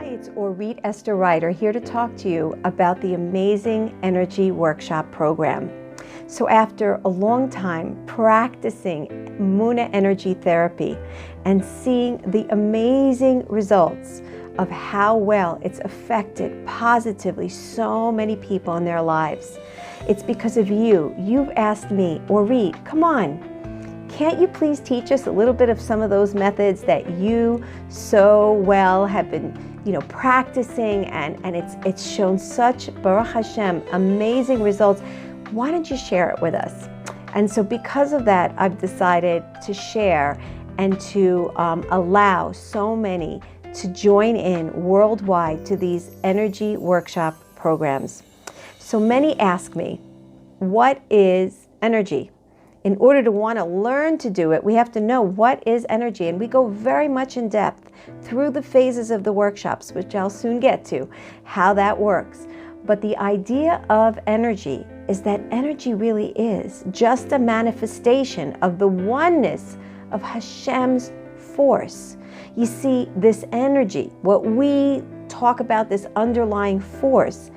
Hi, it's Orit Esther Riter here to talk to you about the amazing Energy Workshop program. So after a long time practicing Emuna energy therapy and seeing the amazing results of how well it's affected positively so many people in their lives, it's because of you. You've asked me, Orit, come on, can't you please teach us a little bit of some of those methods that you so well have been practicing, and it's shown such, Baruch Hashem, amazing results. Why don't you share it with us? And so because of that, I've decided to share and to allow so many to join in worldwide to these energy workshop programs. So many ask me, what is energy? In order to want to learn to do it, we have to know what is energy. And we go very much in depth through the phases of the workshops, which I'll soon get to, how that works. But the idea of energy is that energy really is just a manifestation of the oneness of Hashem's force. You see, this energy, what we talk about, this underlying force,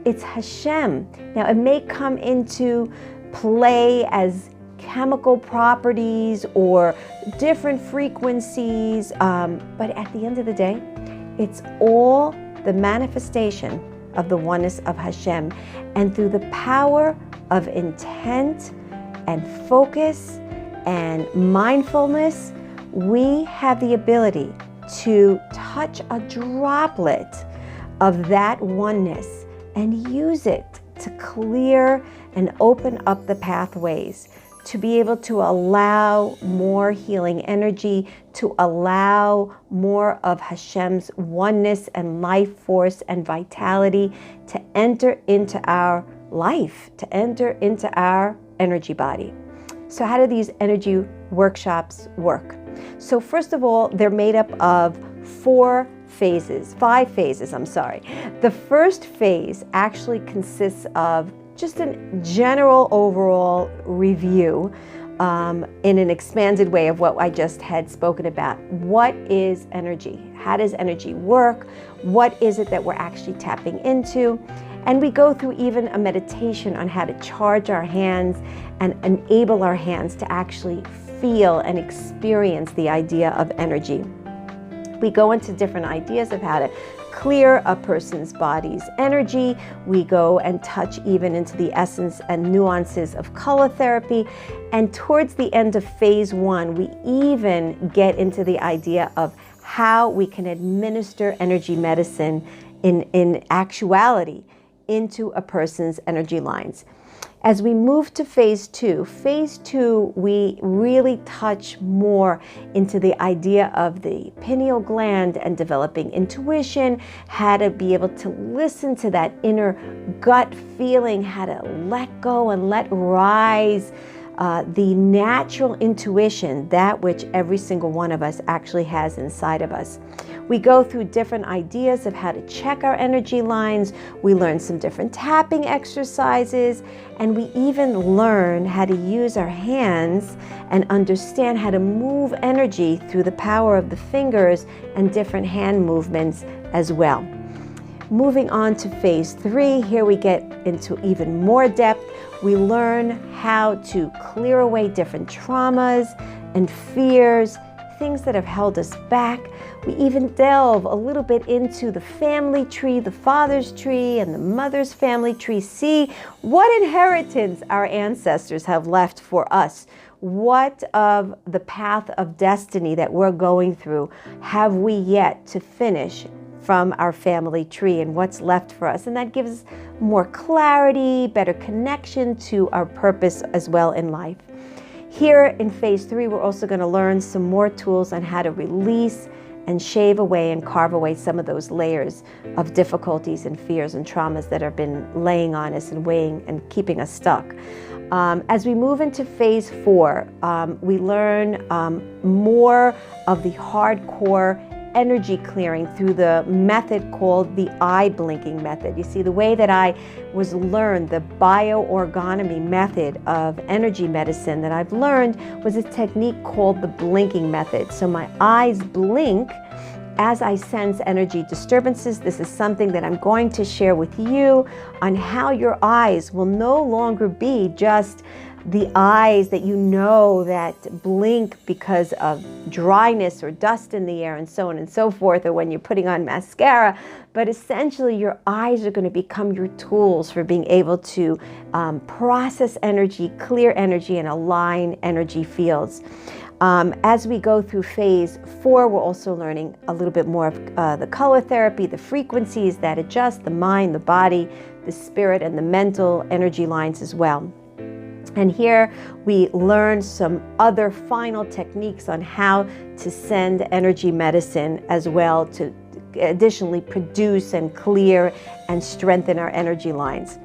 it's Hashem. Now, it may come into play as chemical properties or different frequencies, but at the end of the day, it's all the manifestation of the oneness of Hashem. And through the power of intent and focus and mindfulness, we have the ability to touch a droplet of that oneness and use it to clear and open up the pathways, to be able to allow more healing energy, to allow more of Hashem's oneness and life force and vitality to enter into our life, to enter into our energy body. So how do these energy workshops work? So first of all, they're made up of five phases. The first phase actually consists of just a general overall review in an expanded way of what I just had spoken about. What is energy? How does energy work? What is it that we're actually tapping into? And we go through even a meditation on how to charge our hands and enable our hands to actually feel and experience the idea of energy. We go into different ideas of how to clear a person's body's energy. We go and touch even into the essence and nuances of color therapy. And towards the end of phase one, we even get into the idea of how we can administer energy medicine in actuality into a person's energy lines. As we move to phase two, we really touch more into the idea of the pineal gland and developing intuition, how to be able to listen to that inner gut feeling, how to let go and let rise the natural intuition, that which every single one of us actually has inside of us. We go through different ideas of how to check our energy lines. We learn some different tapping exercises, and we even learn how to use our hands and understand how to move energy through the power of the fingers and different hand movements as well. Moving on to phase three, here we get into even more depth. We learn how to clear away different traumas and fears, things that have held us back. We even delve a little bit into the family tree, the father's tree and the mother's family tree. See what inheritance our ancestors have left for us. What of the path of destiny that we're going through have we yet to finish from our family tree, and what's left for us? And that gives more clarity, better connection to our purpose as well in life. Here in phase three, we're also going to learn some more tools on how to release and shave away and carve away some of those layers of difficulties and fears and traumas that have been laying on us and weighing and keeping us stuck. As we move into phase four, we learn more of the hardcore energy clearing through the method called the eye blinking method. You see, the way that I was learned, the bioorgonomy method of energy medicine that I've learned was a technique called the blinking method. So my eyes blink as I sense energy disturbances, this is something that I'm going to share with you on how your eyes will no longer be just the eyes that you know that blink because of dryness or dust in the air and so on and so forth, or when you're putting on mascara, but essentially your eyes are going to become your tools for being able to process energy, clear energy, and align energy fields. As we go through phase 4, we're also learning a little bit more of the color therapy, the frequencies that adjust the mind, the body, the spirit, and the mental energy lines as well. And here we learn some other final techniques on how to send energy medicine as well to additionally produce and clear and strengthen our energy lines.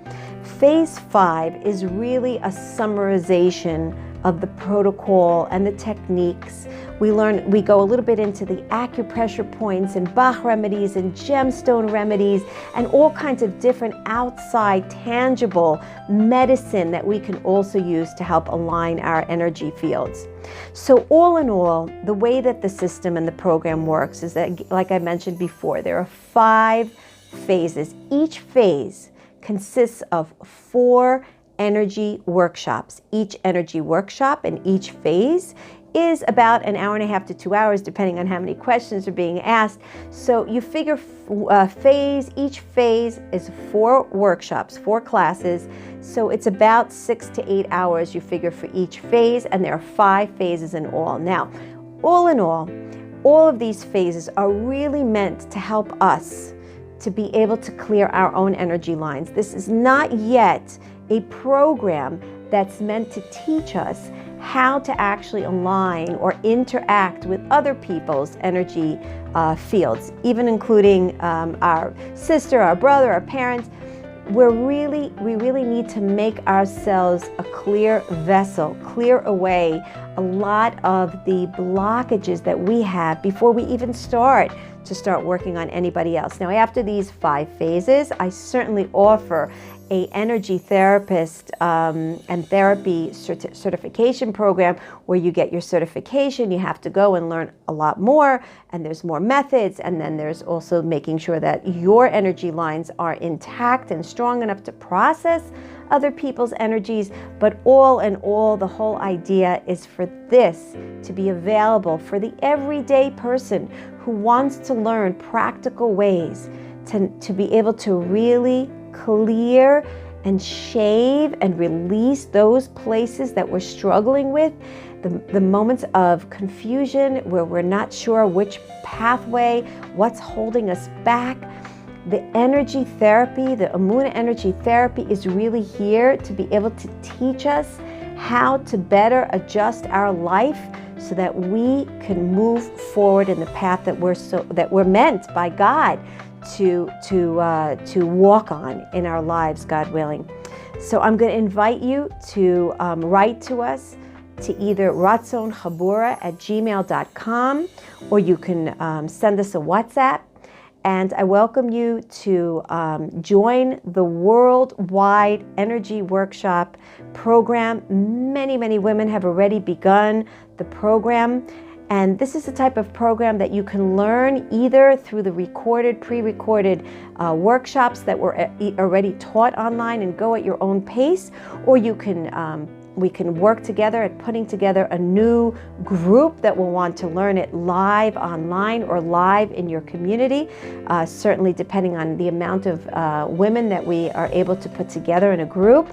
Phase 5 is really a summarization of the protocol and the techniques. We go a little bit into the acupressure points and Bach remedies and gemstone remedies and all kinds of different outside tangible medicine that we can also use to help align our energy fields. So all in all, the way that the system and the program works is that, like I mentioned before, there are 5 phases. Each phase consists of 4 energy workshops. Each energy workshop and each phase is about an hour and a half to 2 hours, depending on how many questions are being asked. So you figure each phase is 4 workshops, 4 classes. So it's about 6 to 8 hours, you figure, for each phase, and there are 5 phases in all. Now, all in all of these phases are really meant to help us to be able to clear our own energy lines. This is not yet a program that's meant to teach us how to actually align or interact with other people's energy fields, even including our sister, our brother, our parents. We really need to make ourselves a clear vessel, clear away a lot of the blockages that we have before we even start working on anybody else. Now, after these 5 phases, I certainly offer a energy therapist and therapy certification program where you get your certification. You have to go and learn a lot more, and there's more methods, and then there's also making sure that your energy lines are intact and strong enough to process other people's energies. But all in all, the whole idea is for this to be available for the everyday person who wants to learn practical ways to be able to really clear and shave and release those places that we're struggling with, the moments of confusion where we're not sure which pathway, what's holding us back. The energy therapy, the Emuna energy therapy, is really here to be able to teach us how to better adjust our life so that we can move forward in the path that we're meant by God to walk on in our lives, God willing. So I'm going to invite you to write to us to either ratzonhabura@gmail.com, or you can send us a WhatsApp. And I welcome you to join the worldwide energy workshop program. Many women have already begun the program. And this is the type of program that you can learn either through the pre-recorded workshops that were already taught online and go at your own pace, or you can we can work together at putting together a new group that will want to learn it live online or live in your community, certainly depending on the amount of women that we are able to put together in a group.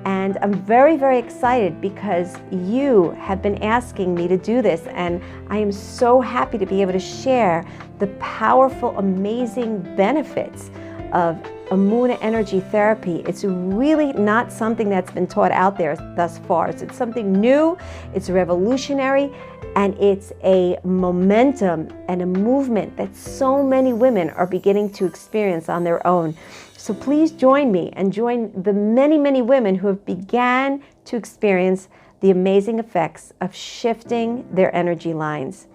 And I'm very excited because you have been asking me to do this, and I am so happy to be able to share the powerful, amazing benefits of Emuna energy therapy. It's really not something that's been taught out there thus far. It's something new, it's revolutionary, and it's a momentum and a movement that so many women are beginning to experience on their own. So please join me and join the many women who have began to experience the amazing effects of shifting their energy lines.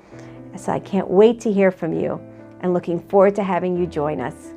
So I can't wait to hear from you, and looking forward to having you join us.